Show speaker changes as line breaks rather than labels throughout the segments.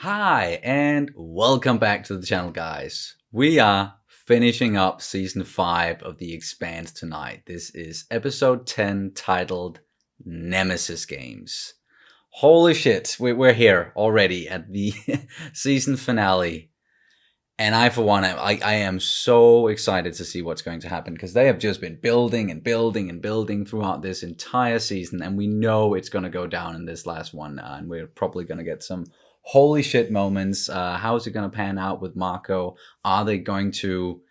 Hi, and welcome back to the channel, guys. We are finishing up season 5 of the Expanse tonight. This is episode 10 titled Nemesis Games. Holy shit, we're here already at the season finale. And I, for one, I am so excited to see what's going to happen because they have just been building and building and building throughout this entire season. And we know it's going to go down in this last one. And we're probably going to get some holy shit moments. How is it going to pan out with Marco? Are they going to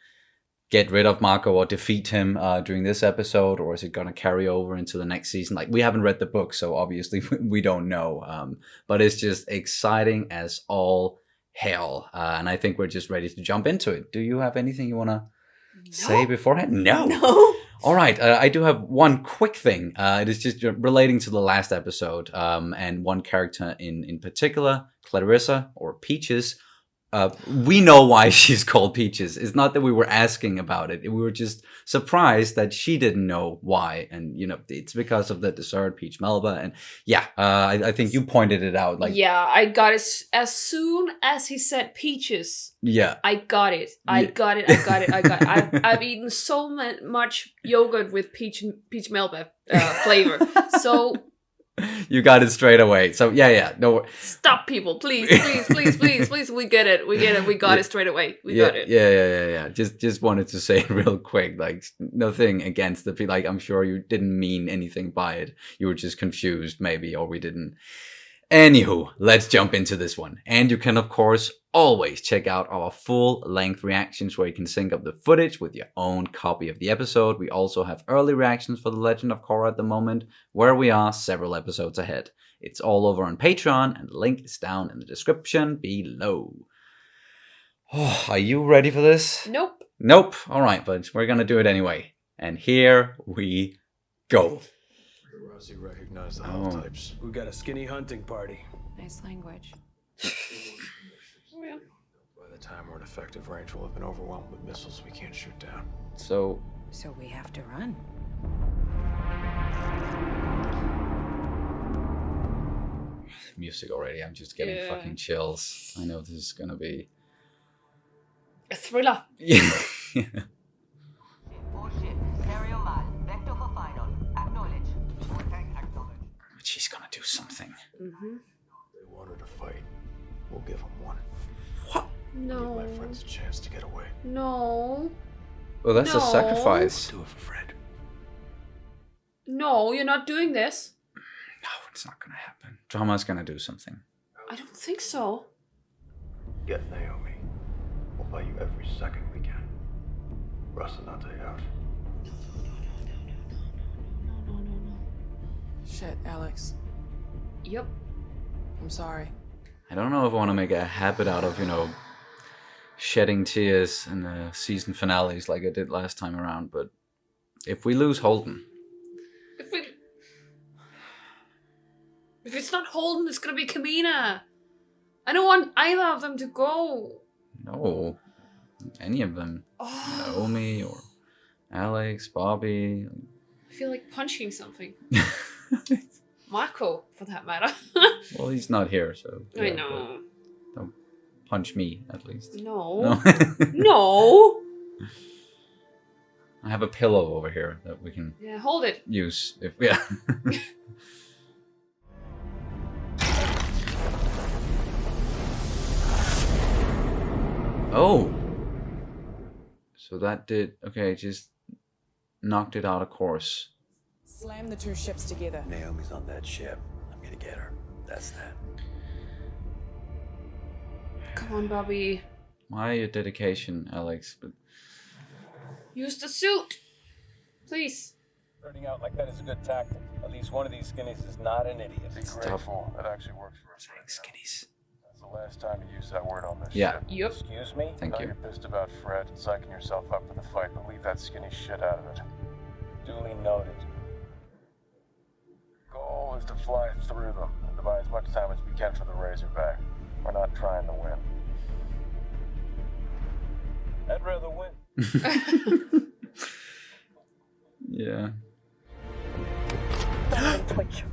get rid of Marco or defeat him during this episode? Or is it going to carry over into the next season? Like, we haven't read the book, so obviously we don't know. But it's just exciting as all hell, and I think we're just ready to jump into it. Do you have anything you want to say beforehand? No. All right, I do have one quick thing. It is just relating to the last episode, and one character in particular, Clarissa, or Peaches. We know why she's called Peaches. It's not that we were asking about it. We were just surprised that she didn't know why. And, you know, it's because of the dessert, Peach Melba. And yeah, I think you pointed it out. Like,
yeah, I got it as soon as he said peaches.
Yeah.
I got it. I got it. I've eaten so much yogurt with peach Melba flavor. So...
You got it straight away. So yeah. No.
Stop, people, please. We get it. We got it straight away. We got it.
Yeah. Just wanted to say it real quick. Like, nothing against the people. Like, I'm sure you didn't mean anything by it. You were just confused, maybe, or we didn't. Anywho, let's jump into this one. And you can, of course, always check out our full-length reactions where you can sync up the footage with your own copy of the episode. We also have early reactions for The Legend of Korra at the moment, where we are several episodes ahead. It's all over on Patreon, and the link is down in the description below. Oh, are you ready for this?
Nope.
All right, but we're going to do it anyway. And here we go.
Rossi recognized the hull types. We got a skinny hunting party.
Nice language.
Well.
By the time we're in effective range, we'll have been overwhelmed with missiles we can't shoot down.
So
we have to run.
Music already. I'm just getting fucking chills. I know this is gonna be
a thriller.
Yeah. She's gonna do something.
Mm-hmm.
They want her to fight. We'll give them one.
What?
No.
Give my friends a chance to get away.
No.
Well, that's a sacrifice.
Do it for Fred.
No, you're not doing this.
No, it's not gonna happen. Drama's gonna do something.
I don't think so.
Get Naomi. We'll buy you every second we can. Russ and Nate out.
No.
Shit, Alex.
Yep.
I'm sorry.
I don't know if I want to make a habit out of, shedding tears in the season finales like I did last time around, but if we lose Holden...
If it's not Holden, it's gonna be Kamina. I don't want either of them to go.
No. Any of them.
Oh.
Naomi or Alex, Bobby.
I feel like punching something. Marco, for that matter.
Well, he's not here, so...
I know.
Don't punch me, at least.
No. No!
I have a pillow over here that we can...
Yeah, hold it.
Use if... Yeah. Oh! So that did... Okay, just knocked it out of course.
Slam the two ships together.
Naomi's on that ship. I'm gonna get her. That's that.
Come on, Bobby.
Why your dedication, Alex? But
use the suit. Please.
Starting out like that is a good tactic. At least one of these skinnies is not an idiot.
Be grateful. That actually works for us.
Skinnies.
That's the last time you use that word on this
Yeah.
ship.
Yep.
Excuse me?
Thank you.
You're pissed about Fred and psyching yourself up for the fight, but leave that skinny shit out of it. Duly noted. Goal is to fly through them and to buy as much time as we can for the Razorback. We're not trying to win. I'd rather win.
Yeah.
Twitch.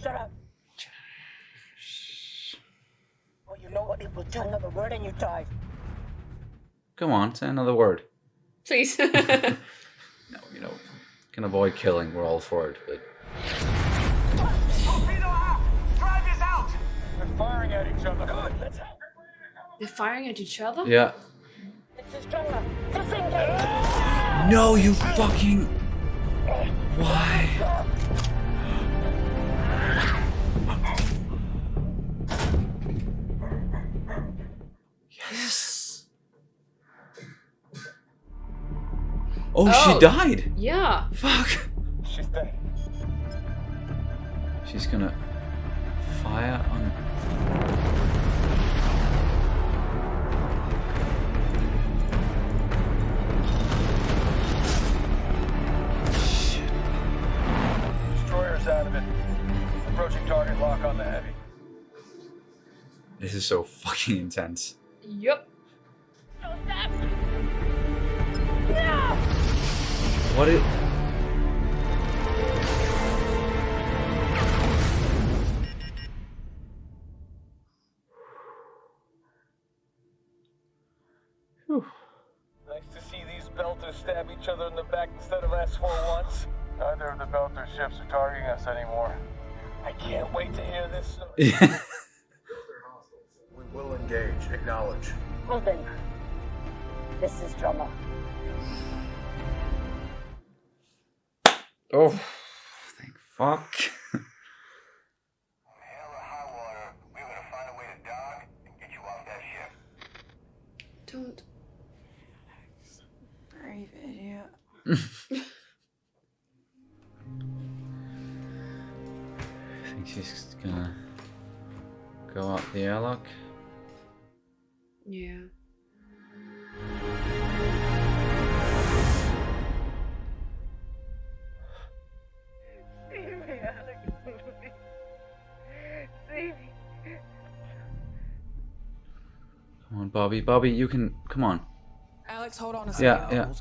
Shut up. What What if we do another word and you die?
Come on, say another word.
Please.
No, you know, can avoid killing. We're all for it. But
Torpedo out! Drive is out! They're firing at each other. Good, let's help.
They're firing at each other?
yeah.
This is drama. Disengage!
No, you fucking. Why? Yes. Oh, she died.
Yeah.
Fuck.
She's dead.
She's gonna fire on. Shit.
Destroyer's out of it. Approaching target lock on the heavy.
This is so fucking intense.
Yup.
What it? Whew.
Nice to see these belters stab each other in the back instead of us for once. Neither of the belter ships are targeting us anymore. I can't wait to hear this.
Yeah.
We will engage. Acknowledge.
Good then. This is drama.
Oh, thank fuck.
Hell or high water, we're gonna find a way to dock and get you off that ship.
Don't.
Brave idiot.
I think she's gonna go out the airlock.
Yeah.
Save me, Alex. Save me.
Come on, Bobby. Bobby, you can. Come on.
Alex, hold on a second.
Yeah.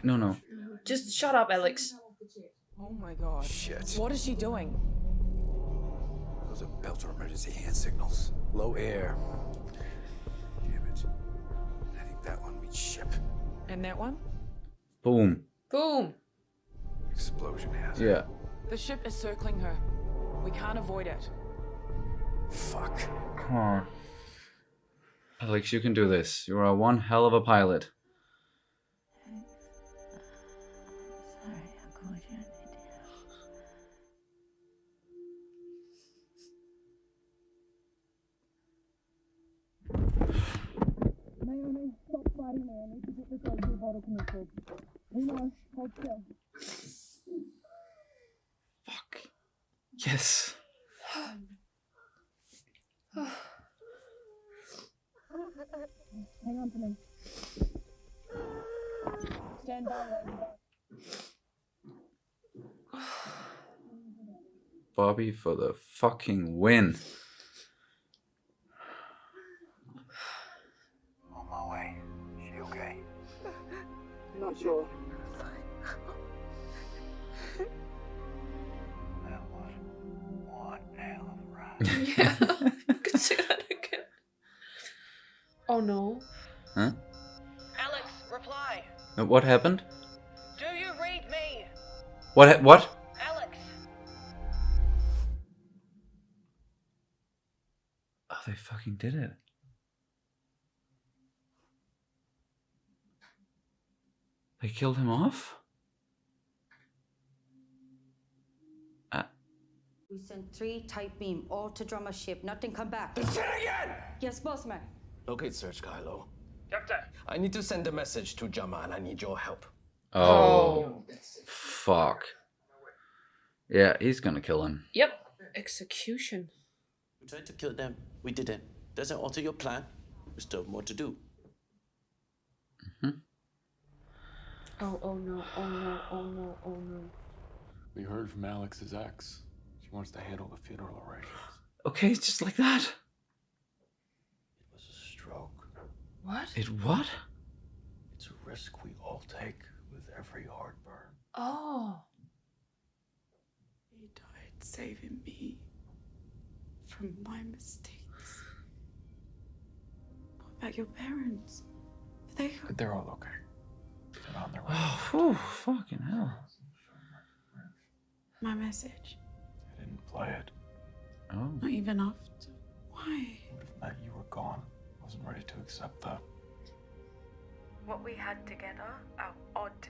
No, no.
Just shut up, Alex.
Oh my god.
Shit.
What is she doing?
Those are belter emergency hand signals. Low air. Damn it. I think that one means ship.
And that one?
Boom.
Boom.
Explosion hazard.
Yeah.
The ship is circling her. We can't avoid it.
Fuck.
Come on. Alex, you can do this. You are one hell of a pilot. Fuck. Yes. Bobby for the fucking win.
On my way. She okay?
Not sure.
That was one hell of a ride.
Yeah. Could say that again. Oh no.
Huh?
Alex, reply.
What happened?
Do you read me?
What?
Alex.
Oh, they fucking did it. They killed him off?
We sent 3 tight beam, all to Drummer's ship. Nothing come back.
Say it again!
Yes, boss man.
Locate Search Kylo.
Doctor.
I need to send a message to Jama and I need your help.
Oh. Fuck. Yeah, he's gonna kill him.
Yep. Execution.
We tried to kill them. We didn't. Doesn't alter your plan. There's still more to do.
Mm-hmm.
Oh no. Oh no. Oh no. Oh no.
We heard from Alex's ex. She wants to handle the funeral arrangements.
Okay, it's just like that.
It was a stroke.
What?
It what?
It's a risk we all take with every heartburn.
Oh.
He died saving me from my mistakes. about your parents. They...
They're all okay. They're on their way.
Oh, whew, fucking hell.
My message.
I didn't play it.
Oh.
Not even after. Why?
Would have meant you were gone. Wasn't ready to accept that.
What we had together, our odd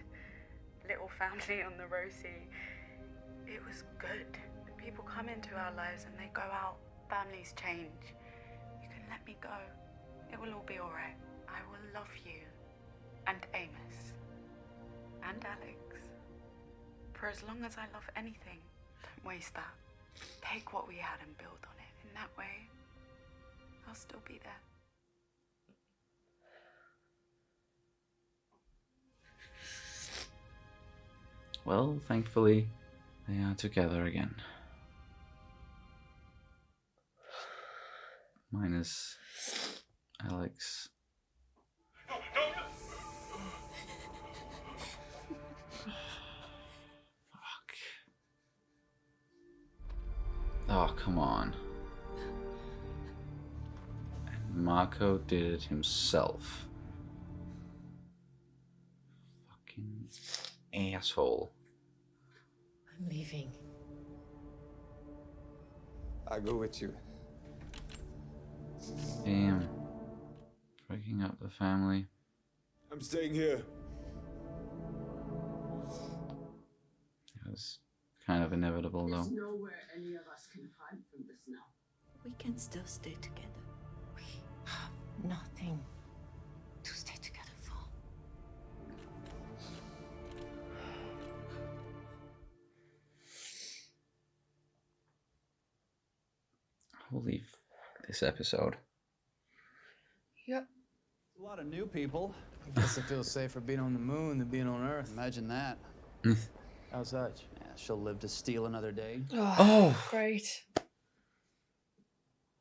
little family on the Rosie, it was good. People come into our lives and they go out. Families change. You can let me go. It will all be all right. I will love you and Amos and Alex. For as long as I love anything, don't waste that. Take what we had and build on it. In that way, I'll still be there.
Well, thankfully, they are together again. Minus Alex. Fuck. Oh, come on. And Marco did it himself. Fucking asshole.
I'm leaving.
I go with you.
Damn. Breaking up the family.
I'm staying here.
It was kind of inevitable, though.
There's nowhere any of us can hide from this now.
We can still stay together. We have nothing to stay together for.
Holy fuck, this episode.
Yep.
A lot of new people.
I guess it feels safer being on the moon than being on Earth.
Imagine that.
How such?
Yeah, she'll live to steal another day.
Oh.
Great.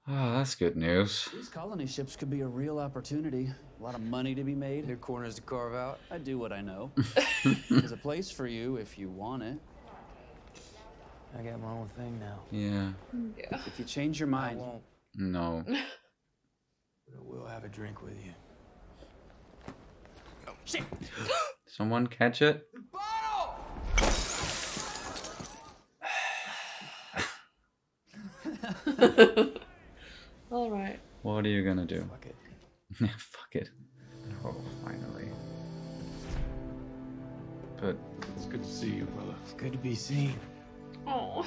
Oh, that's good news.
These colony ships could be a real opportunity. A lot of money to be made.
New corners to carve out.
I do what I know. There's a place for you if you want it.
I got my own thing now.
Yeah.
Yeah.
If you change your mind,
I won't.
No.
But I will have a drink with you.
Oh, shit!
Someone catch it?
All right.
What are you gonna do?
Fuck it.
Yeah, fuck it. Oh, finally. But
It's good to see you, brother.
It's good to be seen.
Oh.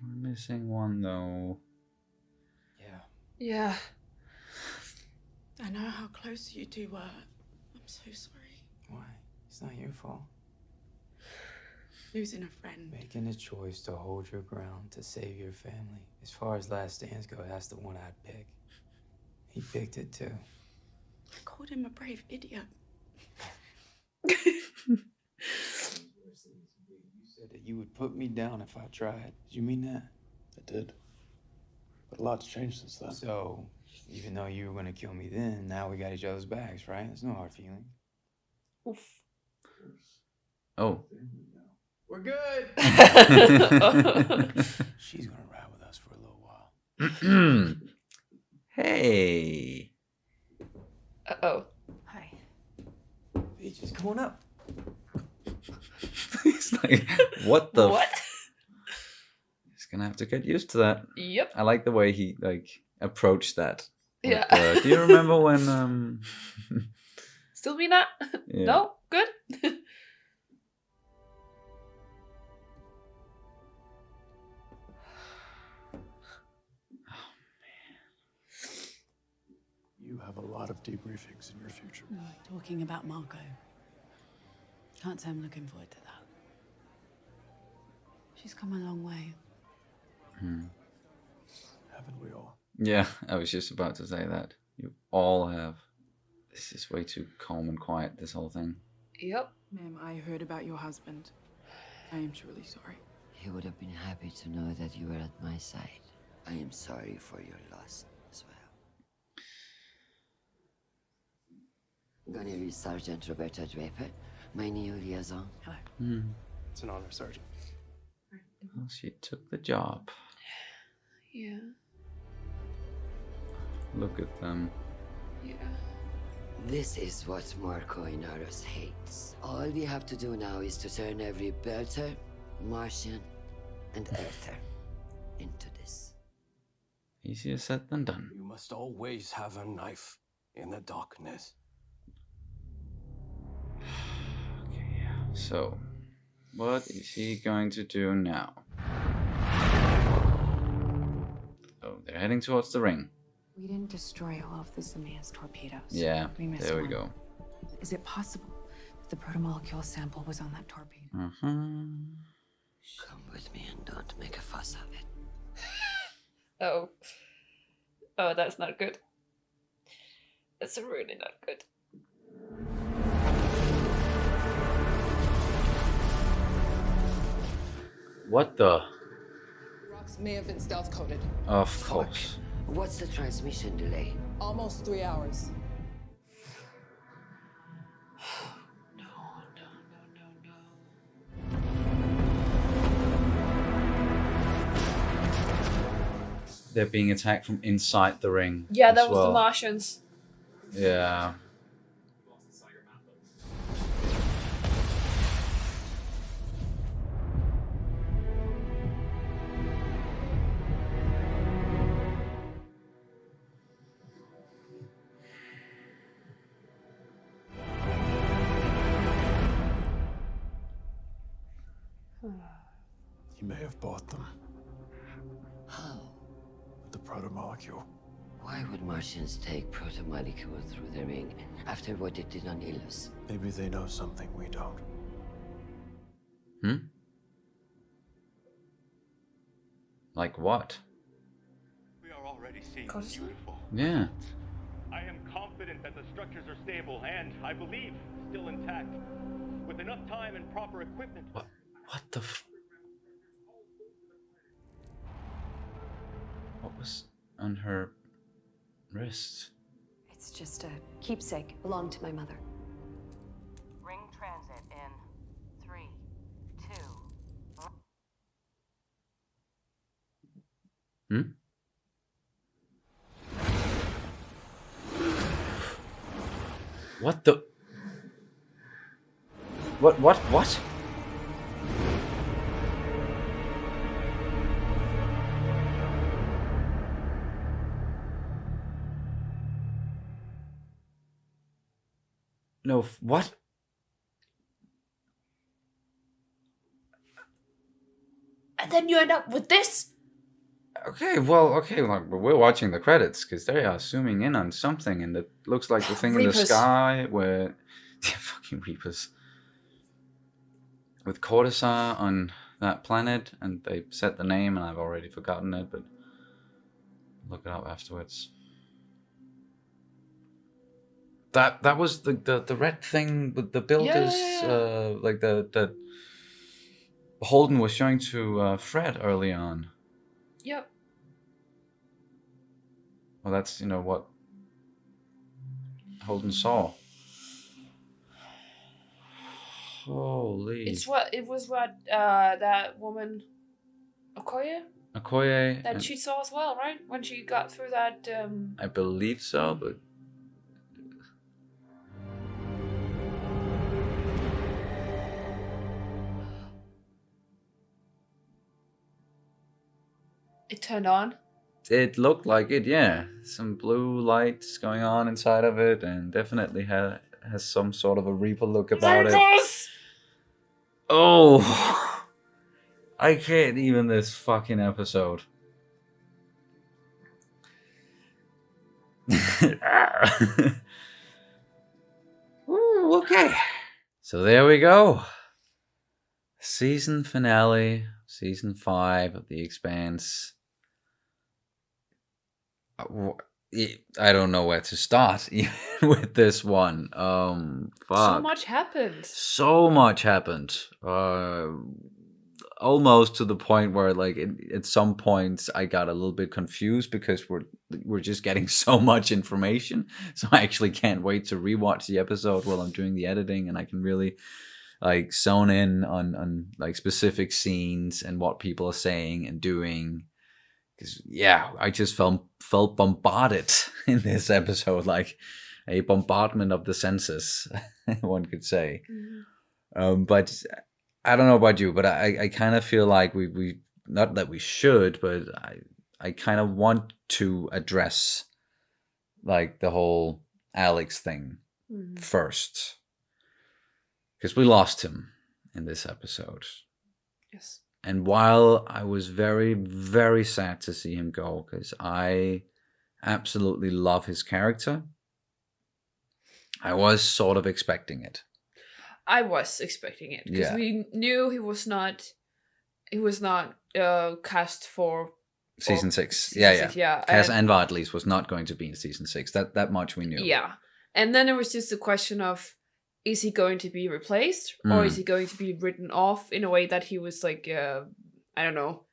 we're missing one though.
Yeah.
Yeah.
I know how close you two were. I'm so sorry.
Why? It's not your fault.
Losing a friend.
Making a choice to hold your ground to save your family. As far as last stands go, that's the one I'd pick. He picked it too.
I called him a brave idiot.
You said that you would put me down if I tried. Did you mean that?
I did. But a lot's changed since then.
So, even though you were gonna kill me then, now we got each other's backs, right? There's no hard feeling.
Oof.
Oh.
We're good! She's gonna ride with us for a little while.
Hey.
Uh-oh.
Hi.
Peaches, come on up.
It's like, what the?
What?
He's gonna have to get used to that.
Yep.
I like the way he approached that.
Yeah.
Do you remember when?
Still mean that?
Yeah.
No? Good?
You have a lot of debriefings in your future.
Talking about Marco. Can't say I'm looking forward to that. She's come a long way.
Haven't we all?
Yeah, I was just about to say that. You all have. This is way too calm and quiet, this whole thing.
Yep.
Ma'am, I heard about your husband. I am truly sorry.
He would have been happy to know that you were at my side. I am sorry for your loss as well. Gunnery Sergeant Roberta Draper, my new liaison.
Hello.
It's an honor, Sergeant.
Well, she took the job.
Yeah.
Look at them.
Yeah.
This is what Marco Inaros hates. All we have to do now is to turn every Belter, Martian, and Earther into this.
Easier said than done.
You must always have a knife in the darkness.
Okay, so what is he going to do now? Oh, they're heading towards the ring.
We didn't destroy all of the Zemia's torpedoes.
Yeah,
missed
there we
one.
go.
Is it possible that the protomolecule sample was on that torpedo?
Come with me and don't make a fuss of it.
Oh. Oh, that's not good. That's really not good.
What the?
Rocks may have been stealth coded.
Of course.
What's the transmission delay?
Almost 3 hours.
They're being attacked from inside the ring.
Yeah, that
as
was
well.
the Martians.
Yeah.
You may have bought them.
How?
The protomolecule.
Why would Martians take protomolecule through the ring after what it did on Ilus?
Maybe they know something we don't.
Like what?
We are already seeing
Cause-
beautiful.
Yeah.
I am confident that the structures are stable and, I believe, still intact. With enough time and proper equipment.
What the What was on her wrist?
It's just a keepsake. Belonged to my mother.
Ring transit in 3, 2.
What the? What? No, what?
And then you end up with this?
Okay, like we're watching the credits because they are zooming in on something, and it looks like the thing in the
Reapers.
sky where fucking Reapers with Cortazar on that planet, and they set the name, and I've already forgotten it, but look it up afterwards. That was the red thing with the builders, like the Holden was showing to Fred early on.
Yep.
Well, that's what Holden saw. Holy.
It was what that woman Okoye
Okoye.
that she saw as well, right? When she got through that
I believe so, but
it turned on.
it looked like it, yeah. Some blue lights going on inside of it, and definitely has some sort of a Reaper look about it. Oh, I can't even this fucking episode. Ooh, okay. So there we go. Season finale, season 5 of The Expanse. I don't know where to start even with this one. Fuck.
So much happened.
So much happened. Almost to the point where, like, at some points I got a little bit confused because we're just getting so much information. So I actually can't wait to rewatch the episode while I'm doing the editing, and I can really like zone in on like specific scenes and what people are saying and doing. because I just felt bombarded in this episode, like a bombardment of the senses, one could say. But I don't know about you, but I kind of feel like we not that we should, but I kind of want to address like the whole Alex thing first, because we lost him in this episode.
Yes.
And while I was very, very sad to see him go, because I absolutely love his character, I was sort of expecting it.
I was expecting it because we knew he was not cast for
season 6.
Season 6, yeah.
Cass Anvar at least was not going to be in season 6. That much we knew.
Yeah. And then it was just a question of, is he going to be replaced or is he going to be written off in a way that he was like, I don't know,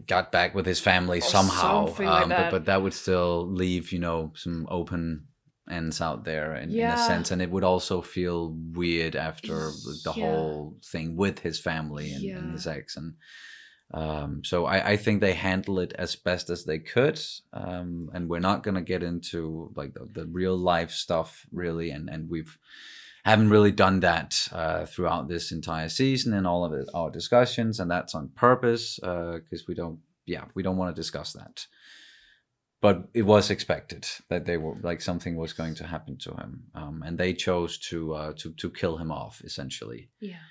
got back with his family somehow.
Like that.
But that would still leave, some open ends out there in a sense. And it would also feel weird after the whole thing with his family and his ex. And so I think they handle it as best as they could. And we're not going to get into like the real life stuff really. And haven't really done that throughout this entire season and all of our discussions, and that's on purpose because we don't want to discuss that. But it was expected that they were like something was going to happen to him, and they chose to kill him off essentially.
Yeah,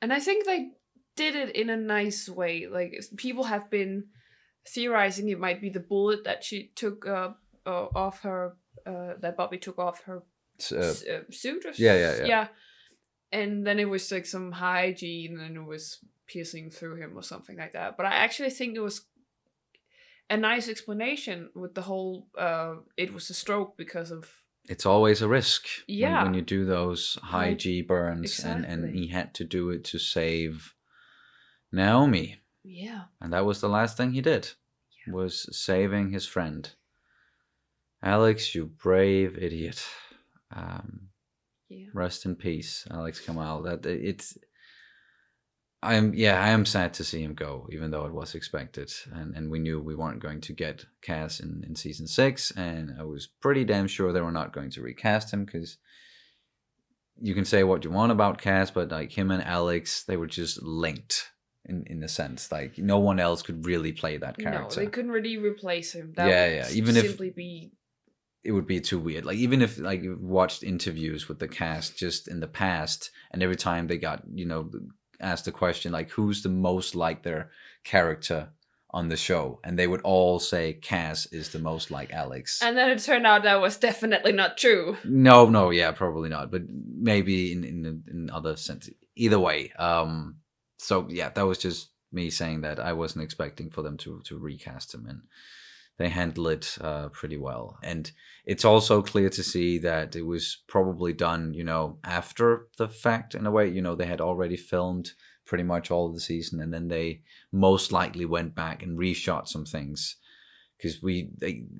and I think they did it in a nice way. Like people have been theorizing it might be the bullet that she took off her, that Bobby took off her. Suit or yeah, and then it was like some hygiene and it was piercing through him or something like that. But I actually think it was a nice explanation with the whole it was a stroke because of
it's always a risk when you do those high G burns.
Exactly.
and he had to do it to save Naomi, and that was the last thing he did was saving his friend. Alex, you brave idiot. Rest in peace, Alex Kamal. I am sad to see him go, even though it was expected, and we knew we weren't going to get Cass in season 6, and I was pretty damn sure they were not going to recast him, because you can say what you want about Cass, but like him and Alex, they were just linked in a sense. Like no one else could really play that character.
No, they couldn't really replace him. That would
even
simply be.
It would be too weird. Like even if like you watched interviews with the cast just in the past, and every time they got asked the question like who's the most like their character on the show, and they would all say Cass is the most like Alex. And
then it turned out that was definitely not true.
No, probably not. But maybe in other sense. Either way, so yeah, that was just me saying that I wasn't expecting for them to recast him, and they handle it pretty well. And it's also clear to see that it was probably done, after the fact in a way. They had already filmed pretty much all of the season, and then they most likely went back and reshot some things because we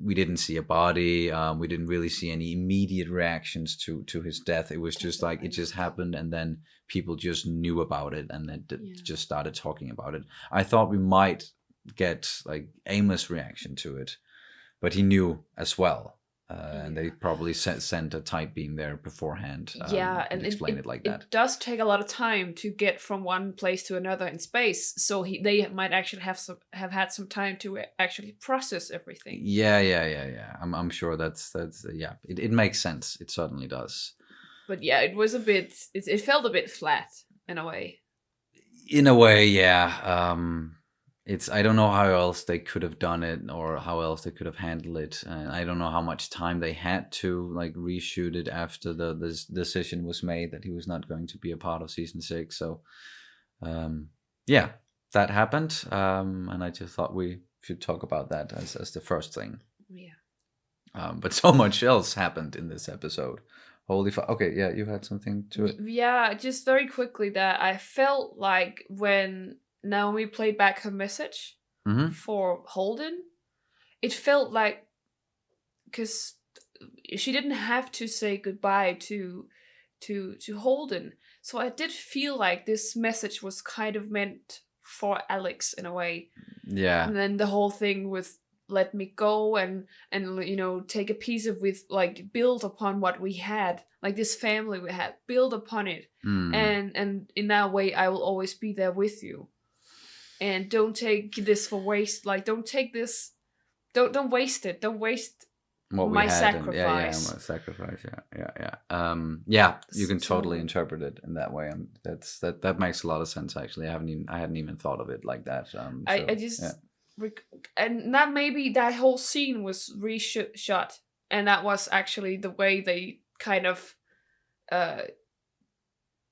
didn't see a body. We didn't really see any immediate reactions to his death. It was just like it just happened, and then people just knew about it, and then just started talking about it. I thought we might get like Amos' reaction to it, but he knew as well, and they probably sent a tight beam there beforehand.
And
explain it like that.
It does take a lot of time to get from one place to another in space, so they might actually have had some time to actually process everything.
Yeah. I'm sure that's It makes sense. It certainly does.
But yeah, it was a bit. It felt a bit flat in a way.
In a way, yeah. I don't know how else they could have done it or how else they could have handled it. And I don't know how much time they had to like reshoot it after this decision was made that he was not going to be a part of season 6. So, that happened. And I just thought we should talk about that as the first thing.
Yeah.
But so much else happened in this episode. Holy fuck. Okay, yeah, you had something to it.
Yeah, just very quickly that I felt like when Naomi played back her message for Holden, it felt like, because she didn't have to say goodbye to Holden, so I did feel like this message was kind of meant for Alex in a way.
Yeah.
And then the whole thing with let me go and take a piece of with like build upon what we had, like this family we had, build upon it. And in that way I will always be there with you. And don't take this for waste. Like don't take this, don't waste it. Don't waste
what we
my
had.
sacrifice.
My sacrifice. Yeah. You can totally interpret it in that way. That makes a lot of sense actually. I hadn't even thought of it like that.
I just and that maybe that whole scene was reshot, and that was actually the way they kind of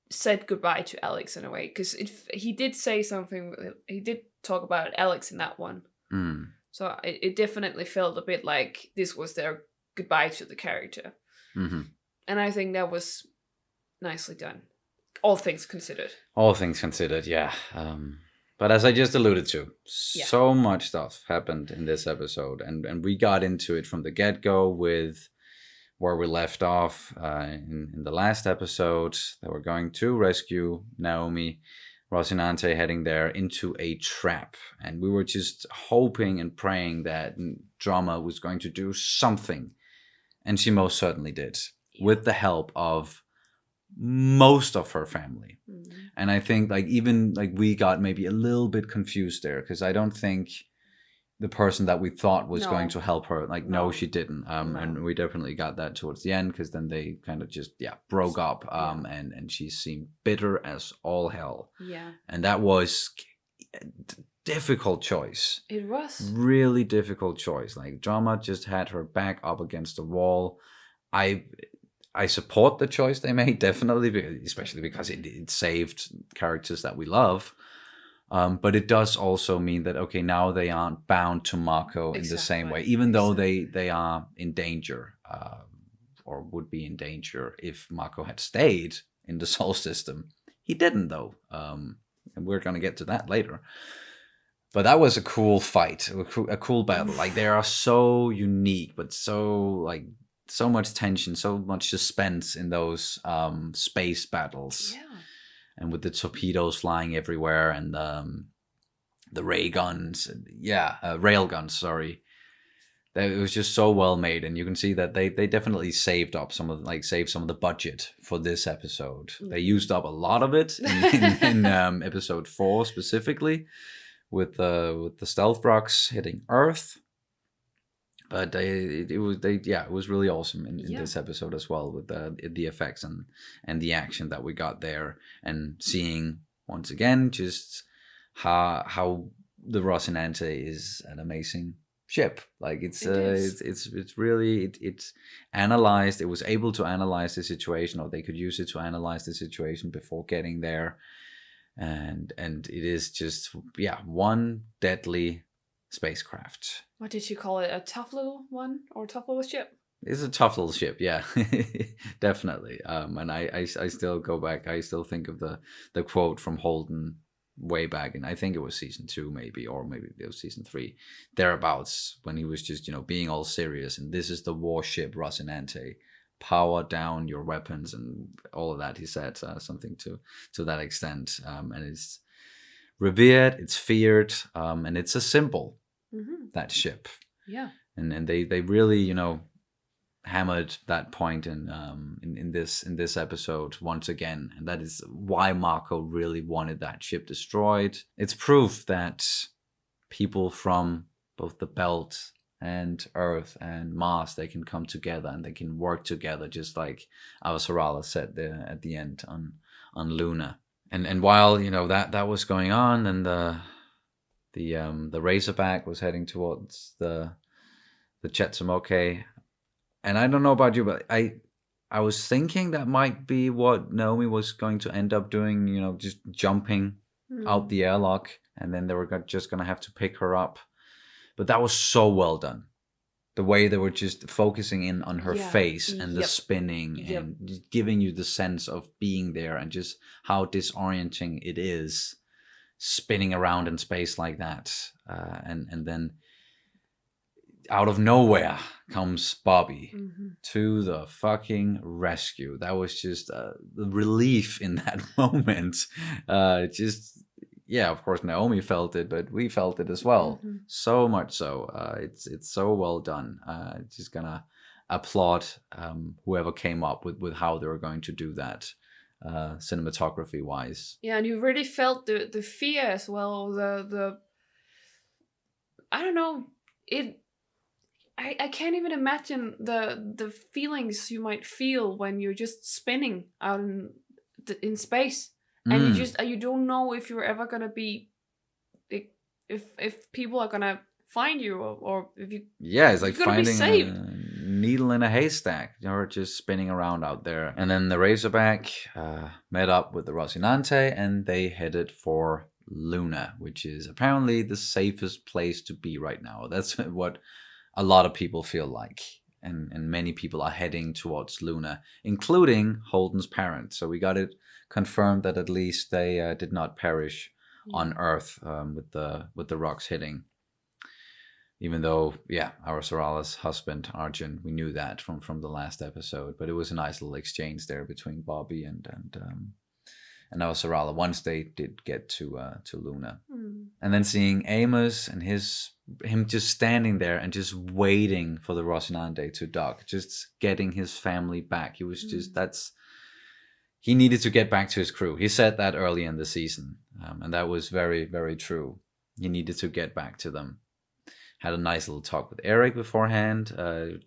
said goodbye to Alex in a way, because he did say something. He did talk about Alex in that one. So it definitely felt a bit like this was their goodbye to the character. And I think that was nicely done, all things considered.
All things considered, yeah. But as I just alluded to, so much stuff happened in this episode, and we got into it from the get-go with where we left off in the last episode. They were going to rescue Naomi, Rocinante heading there into a trap. And we were just hoping and praying that Drama was going to do something. And she most certainly did, with the help of most of her family. And I think even we got maybe a little bit confused there, because I don't think the person that we thought was going to help her, no, she didn't. And we definitely got that towards the end, because then they kind of just broke up. And she seemed bitter as all hell. And that was a difficult choice.
It was
really difficult choice. Drama just had her back up against the wall. I support the choice they made, definitely, especially because it saved characters that we love. But it does also mean that, okay, now they aren't bound to Marco in the same way, even though they are in danger, or would be in danger if Marco had stayed in the Sol system. He didn't, though. And we're going to get to that later. But that was a cool fight, a cool battle. They are so unique, but so much tension, so much suspense in those space battles. And with the torpedoes flying everywhere, and the ray guns, rail guns, sorry. It was just so well made, and you can see that they definitely saved up some of the budget for this episode. They used up a lot of it in episode 4 specifically, with the stealth rocks hitting Earth. But it was really awesome in this episode as well, with the effects and the action that we got there, and seeing once again just how the Rocinante is an amazing ship. It's analyzed. It was able to analyze the situation, or they could use it to analyze the situation before getting there, and it is just one deadly spacecraft.
What did you call it? A tough little one, or a tough little ship?
It's a tough little ship, yeah. Definitely. And I still go back. I still think of the quote from Holden way back, and I think it was season 2 maybe, or maybe it was season 3, thereabouts, when he was just being all serious, and this is the warship Rocinante. Power down your weapons and all of that. He said something to that extent, and it's revered, it's feared, and it's a symbol. That ship, and they really hammered that point in this episode once again, and that is why Marco really wanted that ship destroyed. It's proof that people from both the Belt and Earth and Mars, they can come together and they can work together, just like Avasarala said there at the end on Luna. And while that was going on, and the Razorback was heading towards the Chetsumoke, and I don't know about you, but I was thinking that might be what Naomi was going to end up doing, just jumping out the airlock, and then they were just going to have to pick her up. But that was so well done. The way they were just focusing in on her face and the spinning and just giving you the sense of being there, and just how disorienting it is spinning around in space like that. And then out of nowhere comes Bobby to the fucking rescue. That was just the relief in that moment. yeah, of course Naomi felt it, but we felt it as well.
Mhm.
So much so. It's so well done. Just gonna applaud whoever came up with how they were going to do that, cinematography wise.
Yeah, and you really felt the fear as well. The I don't know. I can't even imagine the feelings you might feel when you're just spinning out in space, and you don't know if you're ever gonna be, if people are gonna find you, or if you
Yeah, it's like
you're gonna be
finding
saved.
a needle in a haystack. You're just spinning around out there. And then the Razorback met up with the Rocinante, and they headed for Luna, which is apparently the safest place to be right now. That's what a lot of people feel like. And many people are heading towards Luna, including Holden's parents. So we got it confirmed that at least they did not perish on Earth with the rocks hitting. Even though, yeah, Avasarala's husband, Arjun, we knew that from the last episode. But it was a nice little exchange there between Bobby and Avasarala once they did get to Luna. And then seeing Amos and him just standing there and just waiting for the Rocinante to dock, just getting his family back. He was just, he needed to get back to his crew. He said that early in the season. And that was very, very true. He needed to get back to them. Had a nice little talk with Eric beforehand,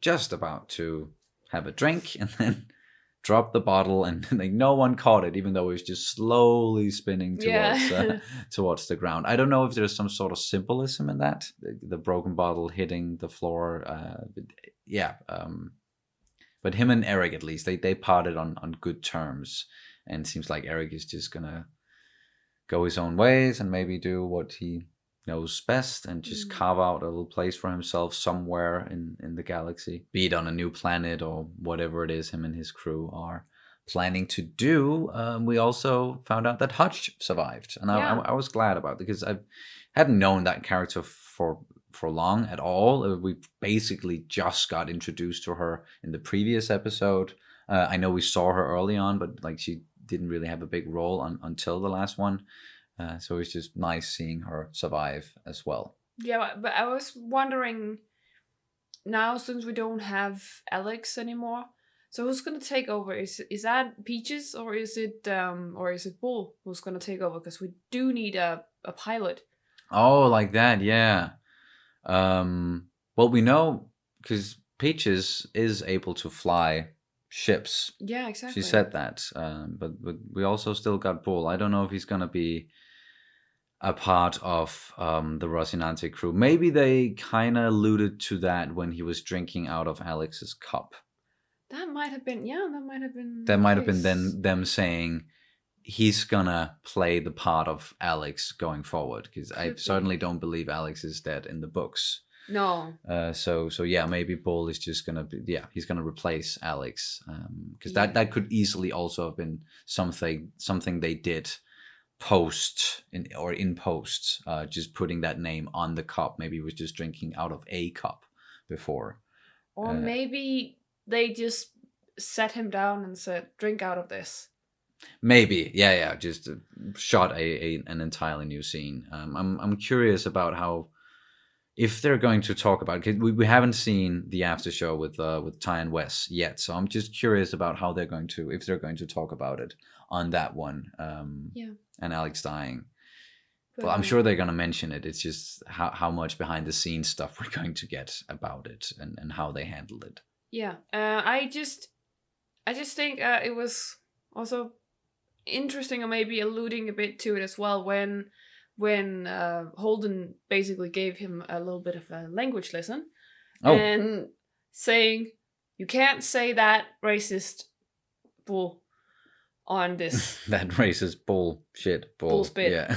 just about to have a drink, and then dropped the bottle, and like no one caught it, even though it was just slowly spinning towards towards the ground. I don't know if there's some sort of symbolism in that, the broken bottle hitting the floor. But him and Eric, at least, they parted on good terms, and it seems like Eric is just gonna go his own ways and maybe do what he knows best and just carve out a little place for himself somewhere in the galaxy, be it on a new planet or whatever it is him and his crew are planning to do. We also found out that Hutch survived, and I was glad about it, because I hadn't known that character for long at all. We basically just got introduced to her in the previous episode. I know we saw her early on, but like she didn't really have a big role until the last one. So it's just nice seeing her survive as well.
Yeah, but I was wondering now, since we don't have Alex anymore, so who's gonna take over? Is that Peaches, or is it Bull who's gonna take over? Because we do need a pilot.
Oh, like that, yeah. Well, we know because Peaches is able to fly ships.
Yeah, exactly.
She said that. But we also still got Bull. I don't know if he's gonna be a part of the Rocinante crew. Maybe they kind of alluded to that when he was drinking out of Alex's cup.
That might have been,
That might have been them saying he's gonna play the part of Alex going forward, because I certainly don't believe Alex is dead in the books.
No.
So yeah, maybe Bull is just gonna be, he's gonna replace Alex, because that could easily also have been something they did in post, just putting that name on the cup. Maybe he was just drinking out of a cup before,
or maybe they just set him down and said, "Drink out of this."
Maybe, yeah, just shot an entirely new scene. I'm curious about how, if they're going to talk about, cause we haven't seen the after show with Ty and Wes yet, so I'm just curious about how if they're going to talk about it on that one. And Alex dying. Well, I'm sure they're going to mention it. It's just how much behind the scenes stuff we're going to get about it and how they handled it.
Yeah, I just think it was also interesting, or maybe alluding a bit to it as well, when Holden basically gave him a little bit of a language lesson, and saying, "You can't say that racist bull on this."
That racist bullshit.
Bull spit.
Yeah.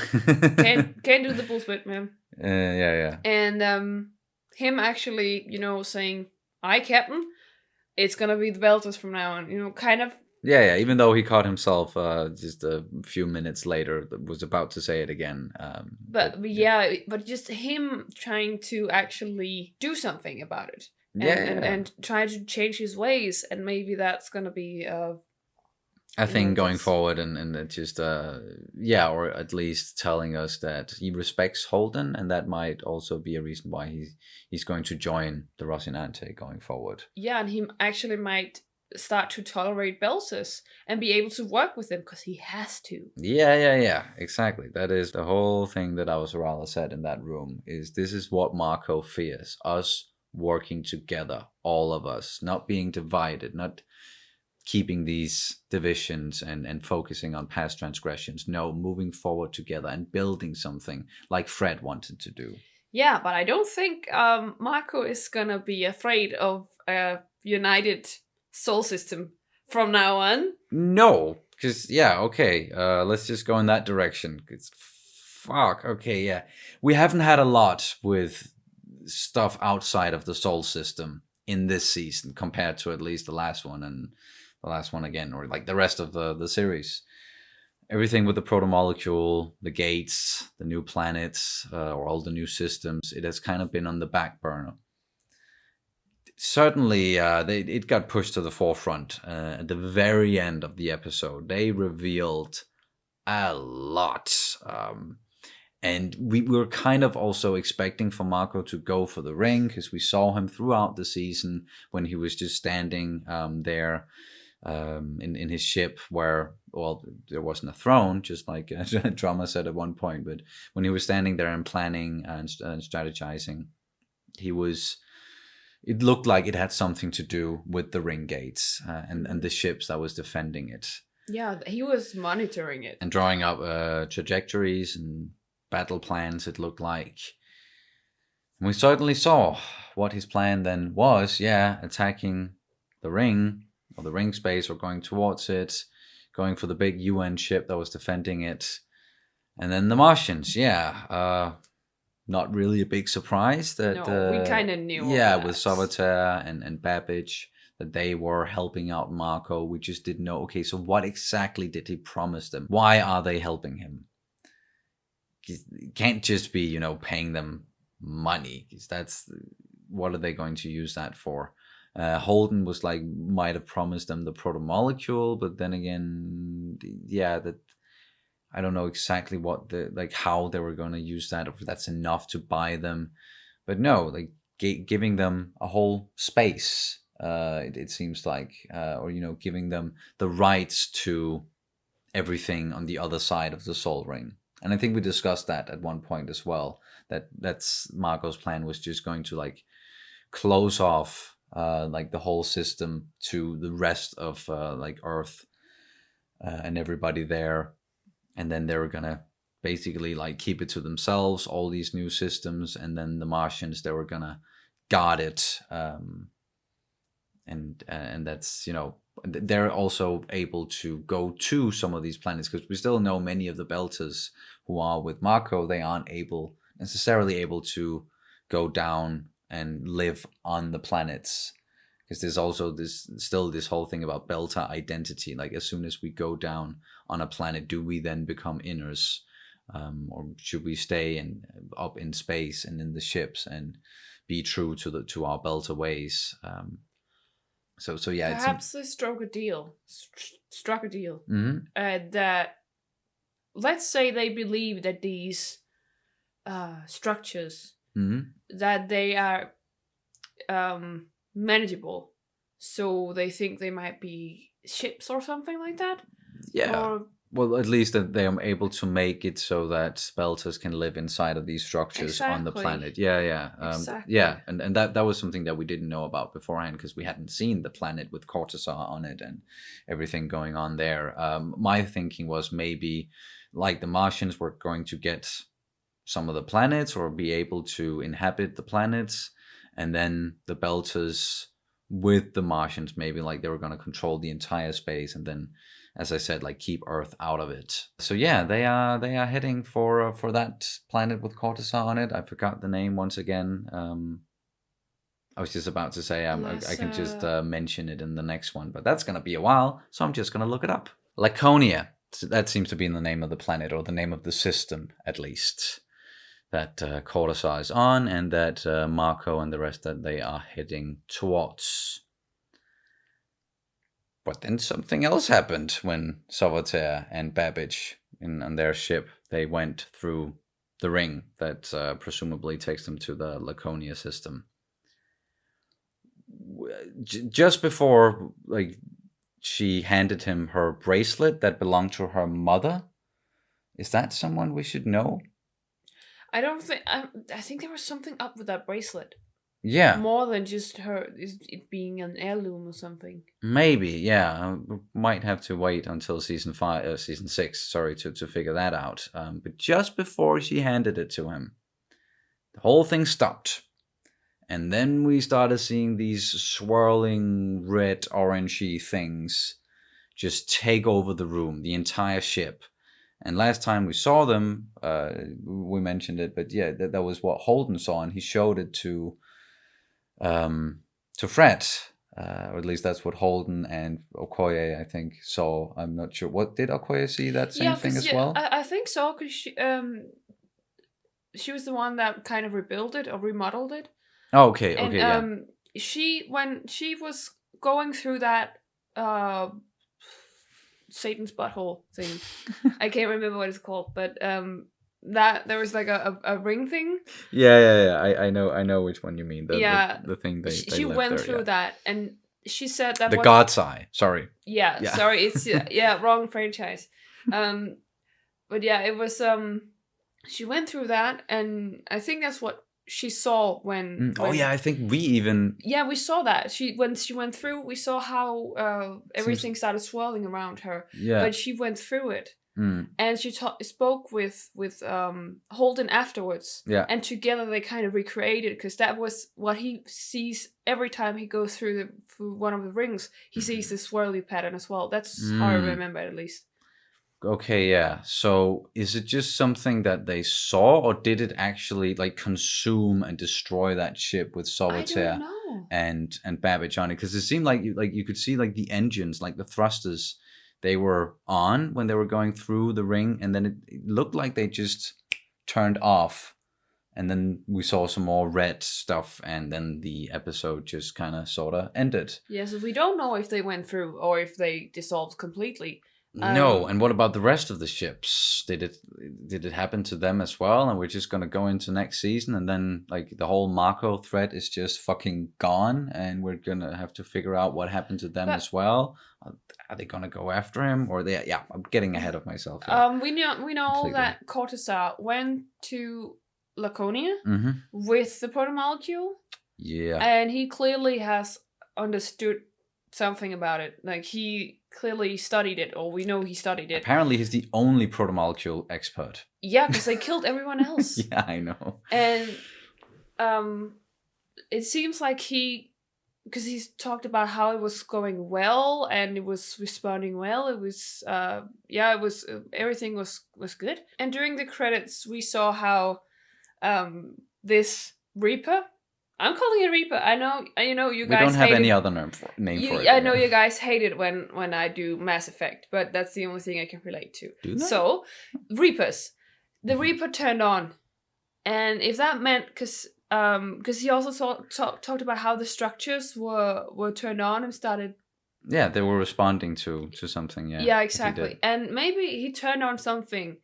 can't do the bull spit, man.
Yeah.
And him actually, saying, "I, Captain, it's gonna be the Belters from now on," kind of.
Yeah. Even though he caught himself just a few minutes later, was about to say it again.
But just him trying to actually do something about it. And try to change his ways, and maybe that's gonna be
I think going
Nemesis.
forward and it just yeah, or at least telling us that he respects Holden, and that might also be a reason why he's going to join the Rocinante going forward.
Yeah, and he actually might start to tolerate Belsus and be able to work with them because he has to.
Yeah, exactly. That is the whole thing that I was rather said in that room. Is this is what Marco fears: us working together, all of us, not being divided, not keeping these divisions and focusing on past transgressions. No, moving forward together and building something like Fred wanted to do.
Yeah, but I don't think Marco is gonna be afraid of a united soul system from now on.
No, because yeah, okay, let's just go in that direction. It's fuck. Okay, yeah, we haven't had a lot with stuff outside of the soul system in this season compared to at least the last one and the last one again, or like the rest of the series. Everything with the proto-molecule, the gates, the new planets, or all the new systems, it has kind of been on the back burner. Certainly, it got pushed to the forefront. At the very end of the episode, they revealed a lot. And we were kind of also expecting for Marco to go for the ring, because we saw him throughout the season when he was just standing there in his ship where, well, there wasn't a throne, just like Drama said at one point, but when he was standing there and planning and strategizing, it looked like it had something to do with the ring gates and the ships that was defending it.
Yeah, he was monitoring it.
And drawing up trajectories and battle plans, it looked like. And we certainly saw what his plan then was, attacking the ring, or the ring space, or going towards it, going for the big UN ship that was defending it. And then the Martians, not really a big surprise that...
No, we kind of knew.
Yeah, with Sauveterre and Babbage, that they were helping out Marco. We just didn't know, okay, so what exactly did he promise them? Why are they helping him? It can't just be, paying them money, because that's... What are they going to use that for? Holden was like, might have promised them the proto-molecule, but then again, that... I don't know exactly what how they were going to use that, if that's enough to buy them. But no, like giving them a whole space, it seems like, or, giving them the rights to everything on the other side of the Soul Ring. And I think we discussed that at one point as well, that's Marco's plan was just going to like close off the whole system to the rest of Earth and everybody there. And then they were gonna basically like keep it to themselves, all these new systems, and then the Martians, they were gonna guard it. And that's, they're also able to go to some of these planets, because we still know many of the Belters who are with Marco, they aren't necessarily able to go down and live on the planets. Because there's also this whole thing about Belter identity. Like, as soon as we go down on a planet, do we then become inners? Or should we stay up in space and in the ships and be true to our Belter ways? So yeah.
Perhaps they struck a deal.
Mm-hmm.
That, let's say they believe that these structures, that they are... manageable, so they think they might be ships or something like that.
Well, at least that they are able to make it so that Belters can live inside of these structures on the planet.
Exactly.
And that was something that we didn't know about beforehand, because we hadn't seen the planet with Cortazar on it and everything going on there. My thinking was maybe like the Martians were going to get some of the planets or be able to inhabit the planets. And then the Belters with the Martians, maybe like they were going to control the entire space, and then, as I said, like keep Earth out of it. So yeah, they are heading for that planet with Cortazar on it. I forgot the name once again. I was just about to say I can just mention it in the next one, but that's going to be a while, so I'm just going to look it up. Laconia. So that seems to be the name of the planet, or the name of the system at least, that Cortazar is on, and that Marco and the rest that they are heading towards. But then something else happened when Sauveterre and Babbage on their ship, they went through the ring that presumably takes them to the Laconia system. Just before, like, she handed him her bracelet that belonged to her mother. Is that someone we should know?
I don't think. I think there was something up with that bracelet.
Yeah.
More than just it being an heirloom or something.
Maybe, yeah. We might have to wait until season 6, to figure that out. But just before she handed it to him, the whole thing stopped. And then we started seeing these swirling red, orangey things just take over the room, the entire ship. And last time we saw them, we mentioned it, but yeah, that was what Holden saw, and he showed it to Fred, or at least that's what Holden and Okoye, I think, saw. I'm not sure. What did Okoye see? That same thing as well?
I think so, because she was the one that kind of rebuilt it or remodeled it.
Oh, okay,
and,
yeah.
When she was going through that Satan's butthole thing, I can't remember what it's called, but that there was like a ring thing.
Yeah. I know which one you mean. The thing they
she
left
went
there,
through that, and she said that
the God's Eye. Sorry.
Yeah, sorry, it's wrong franchise. But yeah, it was she went through that, and I think that's what she saw when
Oh yeah, I think we even.
Yeah, we saw that. When she went through, we saw how everything started swirling around her.
Yeah.
But she went through it. And she spoke with Holden afterwards.
Yeah.
And together they kind of recreated, because that was what he sees every time he goes through one of the rings. He sees this swirly pattern as well. That's how I remember it, at least.
Okay, yeah. So is it just something that they saw, or did it actually like consume and destroy that ship with Sauveterre and Babbage on it? Because it seemed like you could see like the engines, like the thrusters, they were on when they were going through the ring, and then it looked like they just turned off, and then we saw some more red stuff, and then the episode just kind of sort of ended.
Yeah, so we don't know if they went through or if they dissolved completely.
No, and what about the rest of the ships? Did it happen to them as well? And we're just gonna go into next season, and then like the whole Marco threat is just fucking gone, and we're gonna have to figure out what happened to them as well. Are they gonna go after him, or they? Yeah, I'm getting ahead of myself here.
We know completely. That Cortazar went to Laconia with the protomolecule.
Yeah,
and he clearly has understood something about it. Like, he clearly studied it, or we know he studied it.
Apparently he's the only protomolecule expert.
Yeah, because they killed everyone else.
Yeah, I know.
And it seems like because he's talked about how it was going well and it was responding well. It was it was everything was good. And during the credits we saw how this Reaper, I'm calling it Reaper. I know you guys.
We don't have any other name for it.
I know you guys hate it when I do Mass Effect, but that's the only thing I can relate to.
Do they?
So, Reapers, the Reaper turned on, and if that meant because he also talked about how the structures were turned on and started.
Yeah, they were responding to something. Yeah.
Yeah, exactly, and maybe he turned on something,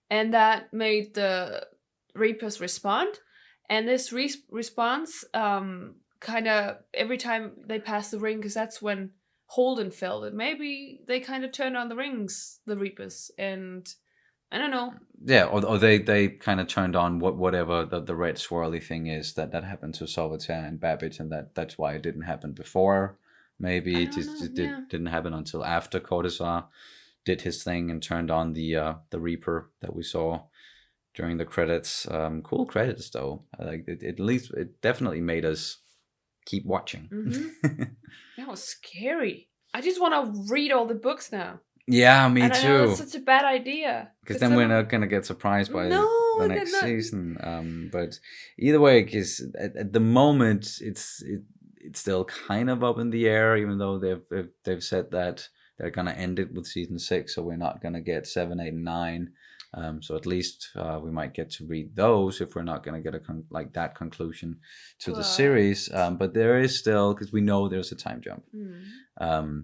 and that made the Reapers respond. And this response, kind of every time they pass the ring, because that's when Holden felt it. Maybe they kind of turned on the rings, the Reapers, and I don't know.
Yeah, or they kind of turned on whatever the red swirly thing is that happened to Sauveterre and Babbage, and that's why it didn't happen before. Maybe it just didn't happen until after Cortazar did his thing and turned on the Reaper that we saw during the credits. Cool credits though. Like it, at least it definitely made us keep watching.
That was scary. I just want to read all the books now.
Yeah, me
and
too.
I know it's such a bad idea.
Because then we're not gonna get surprised by the next season. But either way, because at the moment it's still kind of up in the air, even though they've said that they're gonna end it with season 6, so we're not gonna get 7, 8, and 9. So at least we might get to read those if we're not going to get that conclusion to the series. But there is still, because we know there's a time jump.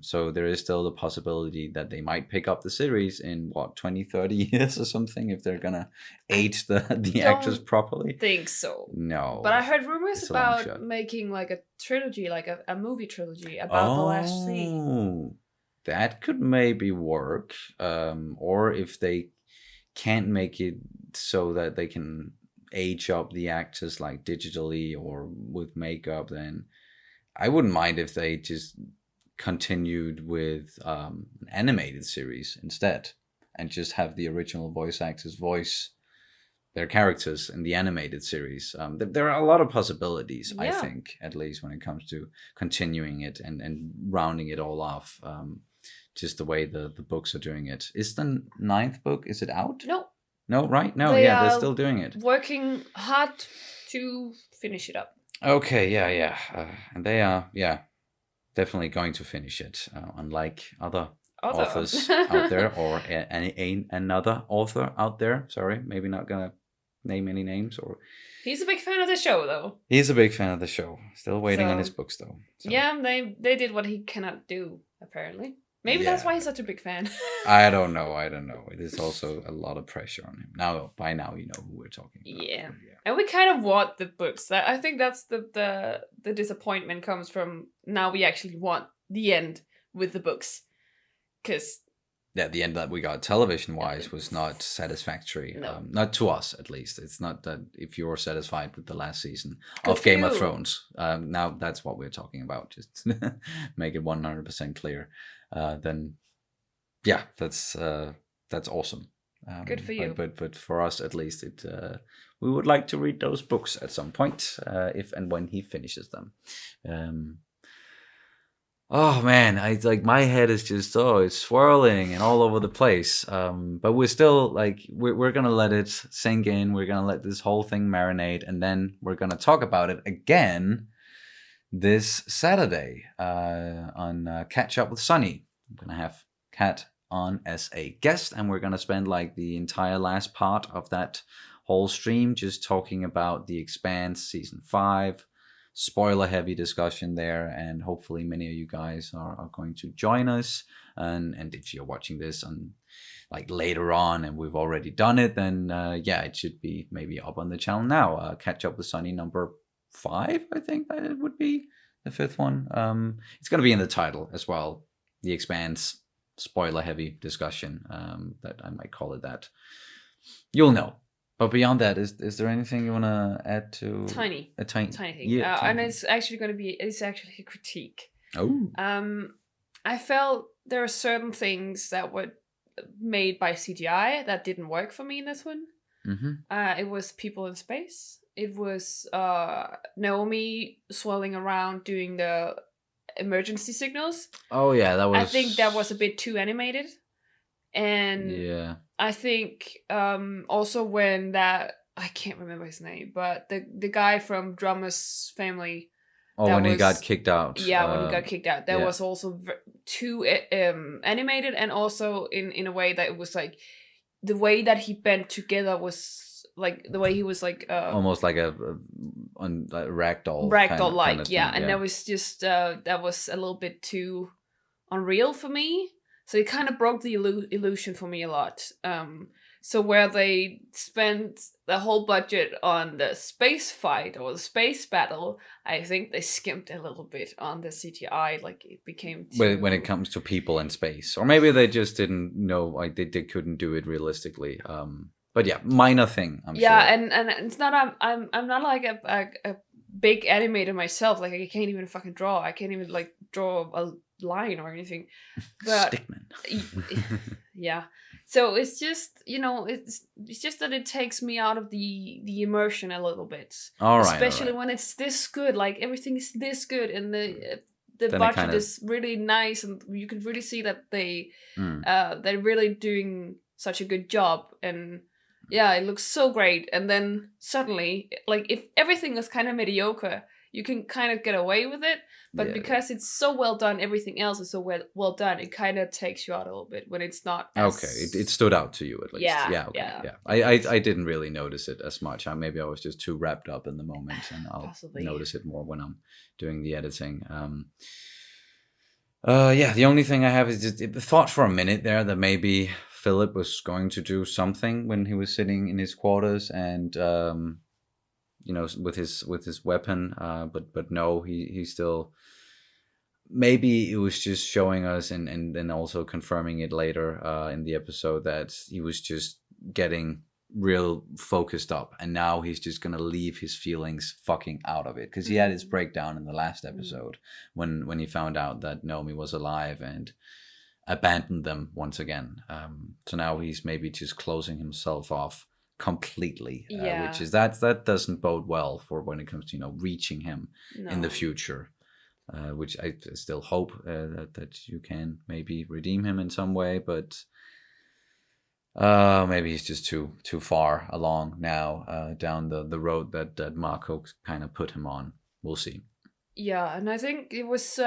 So there is still the possibility that they might pick up the series in 20, 30 years or something if they're gonna age the actors properly.
Think so.
No.
But I heard rumors
it's a long shot.
about making like a trilogy, like a movie trilogy about the last scene.
That could maybe work. Or if they can't make it so that they can age up the actors like digitally or with makeup, then I wouldn't mind if they just continued with an animated series instead and just have the original voice actors voice their characters in the animated series. There are a lot of possibilities, I think, at least when it comes to continuing it and rounding it all off, just the way the books are doing it. Is the 9th book, is it out? No, right? No, they're still doing it.
Working hard to finish it up.
Okay, yeah. And they are, definitely going to finish it, unlike other authors out there, or another author out there. Sorry, maybe not gonna name any names. Or
he's a big fan of the show, though.
He's a big fan of the show. Still waiting on his books, though. So.
Yeah, they did what he cannot do, apparently. Maybe that's why he's such a big fan.
I don't know. It is also a lot of pressure on him. By now, you know who we're talking about.
Yeah. And we kind of want the books. I think that's the disappointment comes from now we actually want the end with the books. Because...
yeah, the end that we got television-wise was not satisfactory.
No.
Not to us, at least. It's not that if you're satisfied with the last season of Game of Thrones. Now that's what we're talking about. Just make it 100% clear. Then, yeah, that's awesome.
Good for you.
But for us, at least, we would like to read those books at some point, if and when he finishes them. Oh man, I like my head is just it's swirling and all over the place. But we're still we're gonna let it sink in. We're gonna let this whole thing marinate, and then we're gonna talk about it again this Saturday on Catch Up with Sunny. I'm gonna have Kat on as a guest, and we're gonna spend the entire last part of that whole stream just talking about The Expanse season 5. Spoiler heavy discussion there, and hopefully many of you guys are going to join us. And if you're watching this on later on and we've already done it, then it should be maybe up on the channel now. Catch Up with Sunny number 5, I think that it would be the 5th one. It's going to be in the title as well. The Expanse spoiler heavy discussion, that I might call it that. You'll know. But beyond that, is there anything you want to add to?
Tiny thing.
Yeah,
and it's actually a critique.
Oh.
I felt there are certain things that were made by CGI that didn't work for me in this one.
Mm-hmm.
It was people in space. It was Naomi swirling around doing the emergency signals.
Oh yeah, that was.
I think that was a bit too animated, and
yeah.
I think also when I can't remember his name, but the guy from Drummer's family.
Oh, when he got kicked out.
Yeah, when he got kicked out. That was also too animated, and also in a way that it was the way that he bent together was the way he was
almost like a ragdoll.
Ragdoll-like, yeah. And that was just that was a little bit too unreal for me. So it kind of broke the illusion for me a lot. So where they spent the whole budget on the space fight or the space battle, I think they skimped a little bit on the CGI. It became too...
when it comes to people in space, or maybe they just didn't know they couldn't do it realistically. But yeah, minor thing. I'm sure.
Yeah, and it's not. I'm not a big animator myself. I can't even fucking draw. I can't even draw a line or anything. But
Stickman.
Yeah. So it's just it's just that it takes me out of the immersion a little bit.
All right.
Especially when it's this good. Everything is this good, and the budget is really nice, and you can really see that they're really doing such a good job. And yeah, it looks so great. And then suddenly, if everything was kind of mediocre, you can kind of get away with it, but because it's so well done, everything else is so well done, it kind of takes you out a little bit when it's not as...
Okay, it stood out to you at least.
Yeah,
yeah. I didn't really notice it as much. Maybe I was just too wrapped up in the moment, and I'll notice it more when I'm doing the editing. The only thing I have is just thought for a minute there that maybe Philip was going to do something when he was sitting in his quarters and with his weapon, but no, he still, maybe it was just showing us and then also confirming it later in the episode that he was just getting real focused up, and now he's just gonna leave his feelings fucking out of it, because he had his breakdown in the last episode when he found out that Naomi was alive and abandoned them once again. So now he's maybe just closing himself off completely, which is that doesn't bode well for when it comes to reaching him in the future, which I still hope that you can maybe redeem him in some way, but maybe he's just too far along now down the road that Marco kind of put him on. We'll see.
Yeah, and I think it was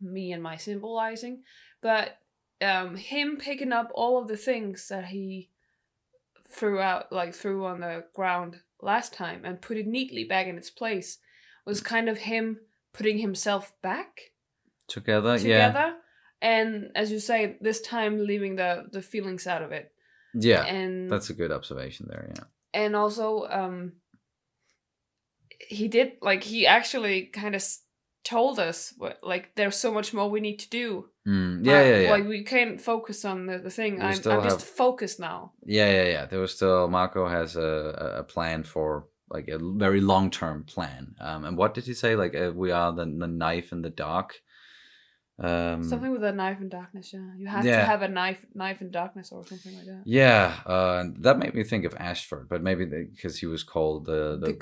me and my symbolizing, but him picking up all of the things that he threw on the ground last time and put it neatly back in its place was kind of him putting himself back
together. Yeah.
And as you say, this time leaving the feelings out of it.
Yeah,
and
that's a good observation there. Yeah,
and also he actually kind of told us there's so much more we need to do.
Yeah.
Like we can't focus on the thing. I'm just focused now.
Yeah. There was still, Marco has a plan for like a very long-term plan. And what did he say? Like we are the knife in the dark.
Something with a knife in darkness. Yeah, you have to have a knife in darkness or something like that.
Yeah, that made me think of Ashford, but maybe because he was called the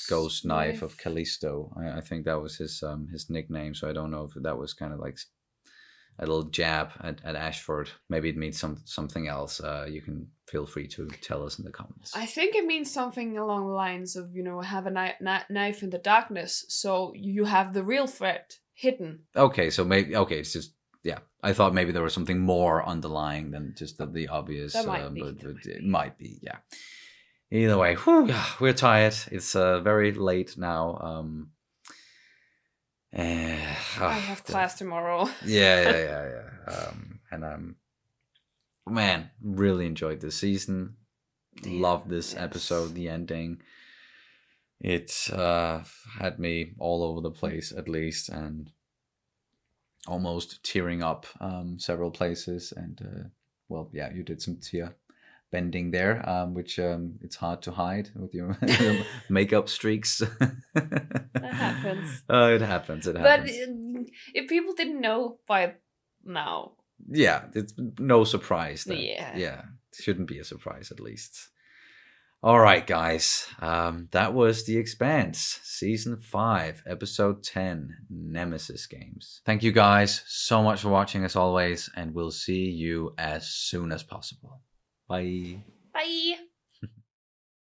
ghost knife of Callisto. I think that was his nickname. So I don't know if that was kind of like a little jab at Ashford. Maybe it means something else. You can feel free to tell us in the comments.
I think it means something along the lines of have a knife in the darkness, so you have the real threat hidden.
Okay, so maybe it's just I thought maybe there was something more underlying than just the obvious.
That might be.
But it might be. Yeah. Either way, we're tired. It's very late now.
I have class tomorrow.
Yeah. And man, really enjoyed this season. Loved this episode, the ending. It had me all over the place, at least, and almost tearing up several places. And you did some tear bending there, which it's hard to hide with your makeup streaks.
That happens.
It happens.
But if people didn't know by now,
it's no surprise. Yeah, shouldn't be a surprise, at least. All right, guys, that was The Expanse, Season 5, Episode 10, Nemesis Games. Thank you guys so much for watching, as always, and we'll see you as soon as possible. Bye.
Bye.